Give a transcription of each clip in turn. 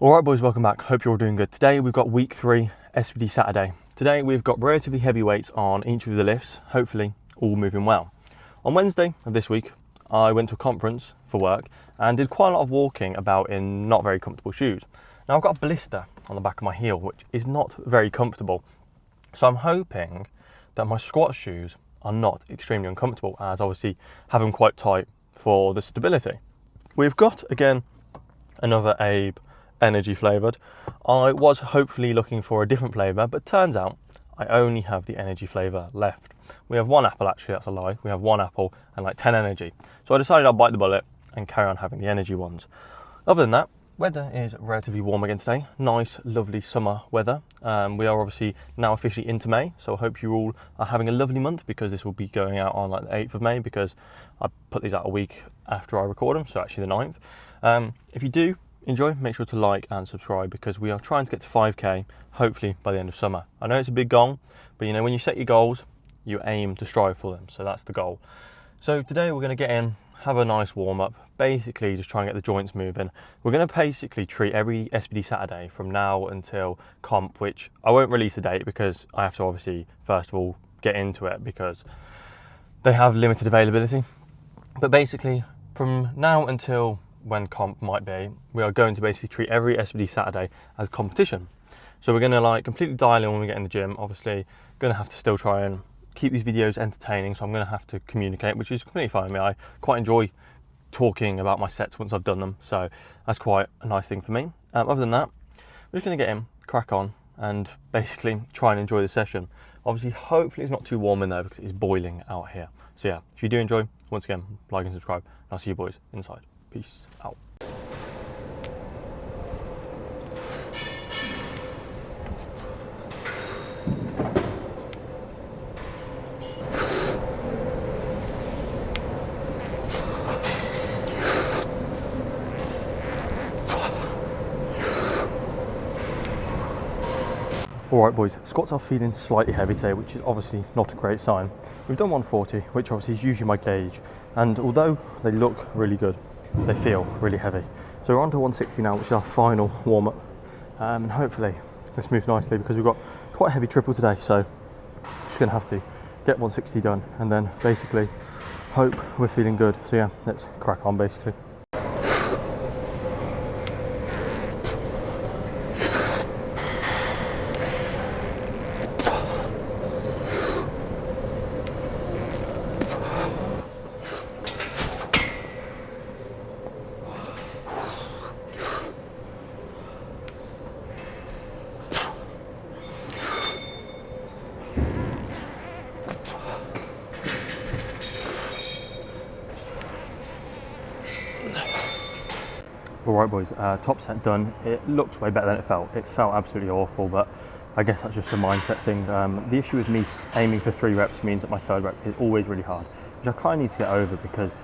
Alright boys, welcome back. Hope you're all doing good. Today we've got week 3 SBD Saturday. Today we've got relatively heavy weights on each of the lifts, hopefully all moving well. On Wednesday of this week, I went to a conference for work and did quite a lot of walking about in not very comfortable shoes. Now I've got a blister on the back of my heel, which is not very comfortable. So I'm hoping that my squat shoes are not extremely uncomfortable, as obviously have them quite tight for the stability. We've got, again, another Abe energy flavoured. I was hopefully looking for a different flavour, but turns out I only have the energy flavour left. We have one apple, actually, that's a lie. We have one apple and like 10 energy. So I decided I'd bite the bullet and carry on having the energy ones. Other than that, weather is relatively warm again today. Nice, lovely summer weather. We are obviously now officially into May, so I hope you all are having a lovely month, because this will be going out on like the 8th of May, because I put these out a week after I record them, so actually the 9th. If you do enjoy, make sure to like and subscribe, because we are trying to get to 5k hopefully by the end of summer. I know it's a big goal, but you know, when you set your goals, you aim to strive for them, so that's the goal. So today we're going to get in, have a nice warm up, basically just try and get the joints moving. We're going to basically treat every SBD Saturday from now until comp, which I won't release a date because I have to obviously first of all get into it, because they have limited availability. But basically from now until when comp might be, we are going to basically treat every SBD Saturday as competition. So we're going to like completely dial in when we get in the gym. Obviously going to have to still try and keep these videos entertaining, so I'm going to have to communicate, which is completely fine with me. I quite enjoy talking about my sets once I've done them, so that's quite a nice thing for me. Other than that, we're just going to get in, crack on, and basically try and enjoy the session. Obviously, hopefully it's not too warm in there because it's boiling out here. So yeah, if you do enjoy, once again, like and subscribe, and I'll see you boys inside. Peace out. Alright boys, squats are feeling slightly heavy today, which is obviously not a great sign. We've done 140, which obviously is usually my gauge, and although they look really good, they feel really heavy. So we're on to 160 now, which is our final warm-up, and hopefully this moves nicely, because we've got quite a heavy triple today, so just going to have to get 160 done and then basically hope we're feeling good. So yeah, let's crack on basically. Alright boys, top set done. It looked way better than it felt. It felt absolutely awful, but I guess that's just a mindset thing. The issue with me aiming for 3 reps means that my 3rd rep is always really hard, which I kind of need to get over, because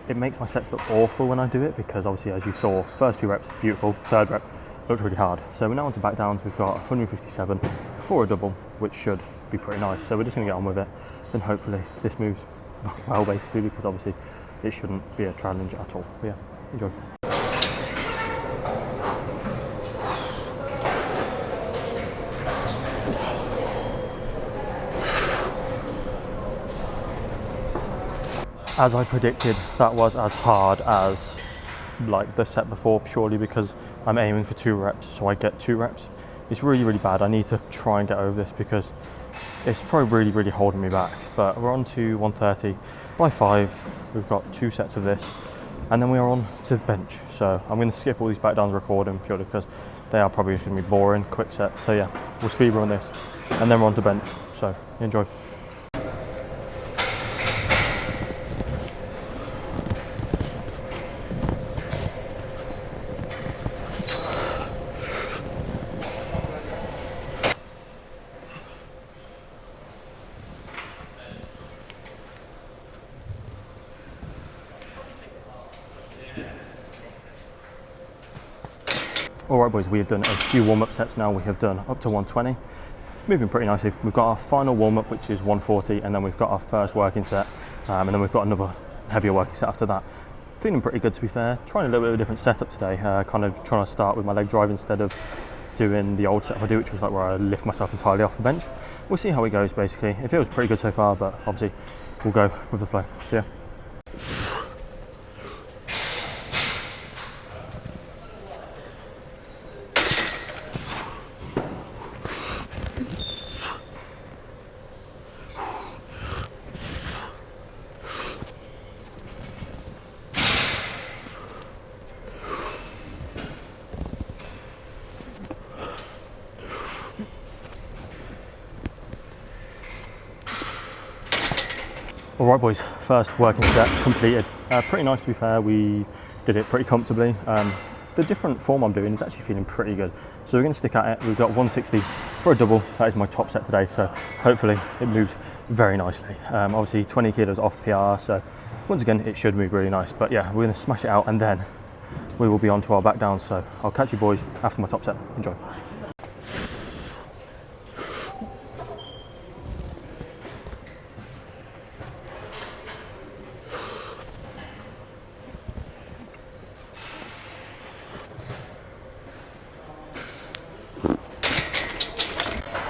it makes my sets look awful when I do it, because obviously, as you saw, first 2 reps, beautiful, 3rd rep looked really hard. So we're now on to back downs. We've got 157 for a double, which should be pretty nice. So we're just going to get on with it, and hopefully this moves well basically, because obviously it shouldn't be a challenge at all. But yeah, enjoy. As I predicted, that was as hard as like the set before, purely because I'm aiming for 2 reps, so I get 2 reps. It's really, really bad. I need to try and get over this, because it's probably really, really holding me back. But we're on to 130 by 5. We've got 2 sets of this, and then we are on to bench. So I'm going to skip all these back downs recording, purely because they are probably just going to be boring, quick sets. So yeah, we'll speed run this, and then we're on to bench. So enjoy. Alright boys, we have done a few warm-up sets now. We have done up to 120, moving pretty nicely. We've got our final warm-up, which is 140, and then we've got our first working set, and then we've got another heavier working set after that. feeling pretty good to be fair. Trying a little bit of a different setup today, kind of trying to start with my leg drive instead of doing the old setup I do, which was like where I lift myself entirely off the bench. We'll see how it goes basically. It feels pretty good so far, but obviously we'll go with the flow. So yeah. Alright boys, first working set completed. Pretty nice to be fair, we did it pretty comfortably. The different form I'm doing is actually feeling pretty good. So we're going to stick at it. We've got 160 for a double, that is my top set today, so hopefully it moves very nicely. Obviously 20 kilos off PR, so once again it should move really nice. But yeah, we're going to smash it out and then we will be on to our back downs. So I'll catch you boys after my top set. Enjoy.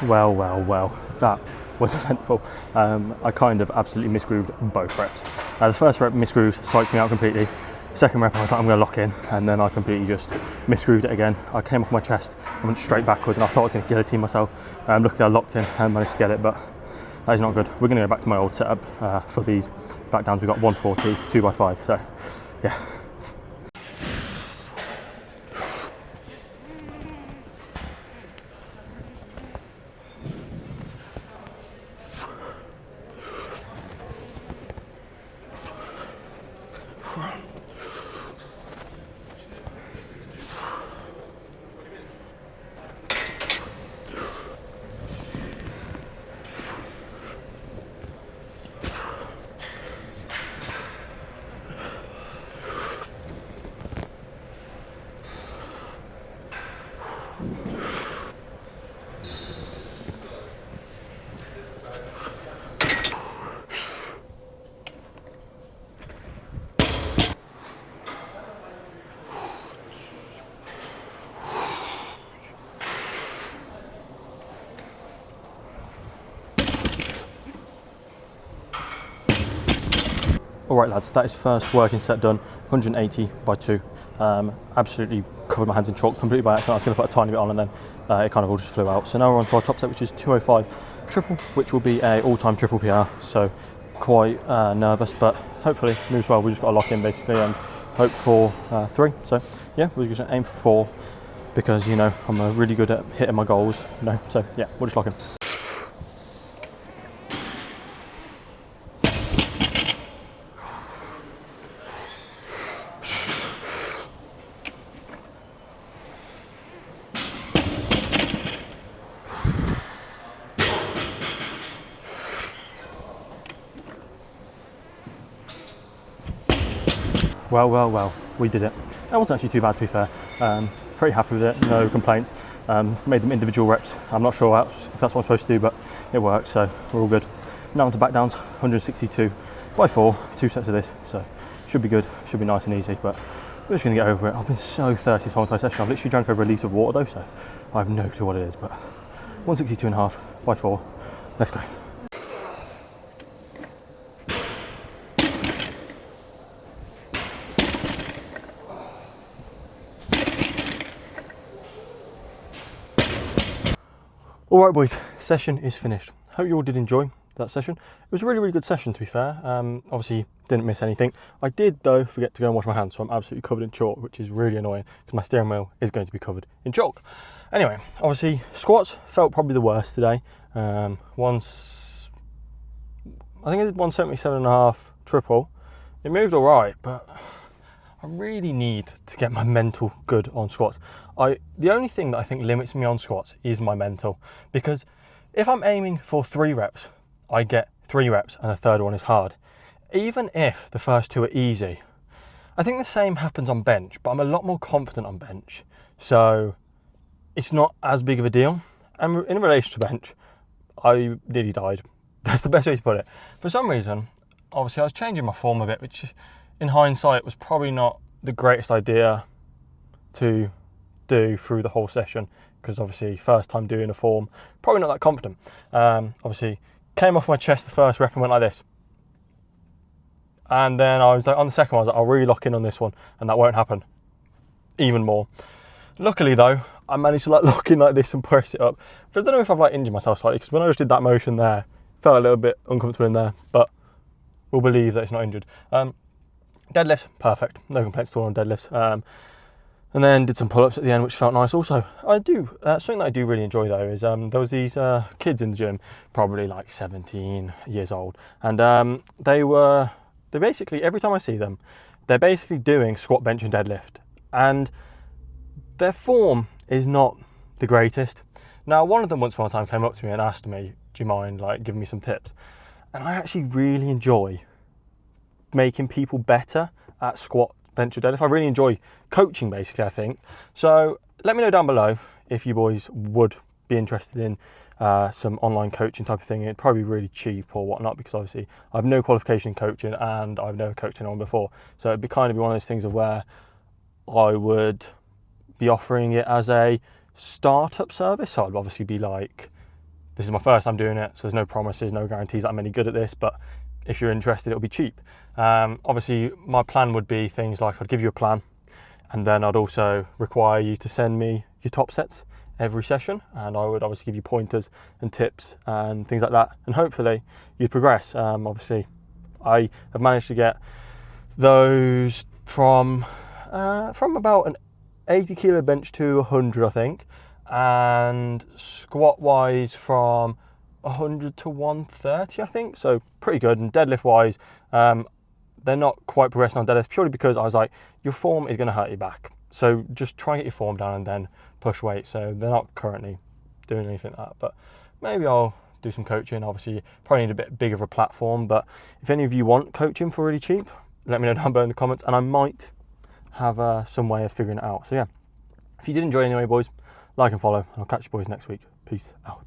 Well, that was eventful. I kind of absolutely misgrooved both reps. The first rep misgrooved, psyched me out completely. Second rep I was like, I'm going to lock in, and then I completely just misgrooved it again. I came off my chest and went straight backwards, and I thought I was going to guillotine myself. Luckily I locked in and managed to get it, but that is not good. We're going to go back to my old setup for these back downs. We've got 140, 2x5, so yeah. Alright lads, that is first working set done, 180 by 2. Absolutely covered my hands in chalk completely by accident. I was going to put a tiny bit on and then it kind of all just flew out. So now we're on to our top set, which is 205 triple, which will be a all-time triple PR. So quite nervous, but hopefully moves well. We just got to lock in basically and hope for 3. So yeah, we're just going to aim for 4 because, you know, I'm really good at hitting my goals, you know. So yeah, we'll just lock in. Well, we did it. That wasn't actually too bad to be fair. Pretty happy with it, no complaints. Made them individual reps. I'm not sure if that's what I'm supposed to do, but it worked, so we're all good. Now on to back downs, 162 by 4, 2 sets of this, so should be good, should be nice and easy, but we're just gonna get over it. I've been so thirsty this whole entire session. I've literally drank over a litre of water though, so I have no clue what it is, but 162.5 by 4, let's go. Alright boys, session is finished. Hope you all did enjoy that session. It was a really good session to be fair. Obviously didn't miss anything. I did though forget to go and wash my hands, so I'm absolutely covered in chalk, which is really annoying because my steering wheel is going to be covered in chalk. Anyway, obviously squats felt probably the worst today. I think I did 177.5 triple. It moved alright, but I really need to get my mental good on squats. The only thing that I think limits me on squats is my mental, because if I'm aiming for 3 reps, I get 3 reps and the third one is hard. Even if the first 2 are easy. I think the same happens on bench, but I'm a lot more confident on bench, so it's not as big of a deal. And in relation to bench, I nearly died. That's the best way to put it. For some reason, obviously I was changing my form a bit, which in hindsight, it was probably not the greatest idea to do through the whole session, because obviously first time doing a form, probably not that confident. Obviously came off my chest the first rep and went like this. And then I was like, on the second one, I was like, I'll really lock in on this one, and that won't happen even more. Luckily though, I managed to like lock in like this and press it up. But I don't know if I've like injured myself slightly, because when I just did that motion there, felt a little bit uncomfortable in there, but we'll believe that it's not injured. Deadlift, perfect. No complaints at all on deadlifts. And then did some pull-ups at the end, which felt nice. Also, something that I do really enjoy though is there was these kids in the gym, probably like 17 years old, and they basically, every time I see them, they're basically doing squat, bench and deadlift, and their form is not the greatest. Now, one of them once upon a time came up to me and asked me, do you mind like giving me some tips? And I actually really enjoy making people better at squat, bench or deadlift. I really enjoy coaching, basically, I think. So let me know down below if you boys would be interested in some online coaching type of thing. It'd probably be really cheap or whatnot, because obviously I have no qualification in coaching and I've never coached anyone before. So it'd be kind of one of those things of where I would be offering it as a startup service. So I'd obviously be like, this is my first time doing it, so there's no promises, no guarantees that I'm any good at this, but if you're interested, it'll be cheap. Obviously, my plan would be things like I'd give you a plan, and then I'd also require you to send me your top sets every session, and I would obviously give you pointers and tips and things like that, and hopefully you'd progress. Obviously, I have managed to get those from about an 80 kilo bench to 100, I think, and squat wise from 100 to 130, I think, so pretty good. And deadlift wise, they're not quite progressing on deadlift, purely because I was like, your form is going to hurt your back, so just try and get your form down and then push weight. So they're not currently doing anything like that, but maybe I'll do some coaching. Obviously probably need a bit bigger of a platform, but if any of you want coaching for really cheap, let me know down below in the comments, and I might have some way of figuring it out. So yeah, if you did enjoy anyway, boys, like and follow, and I'll catch you boys next week. Peace out.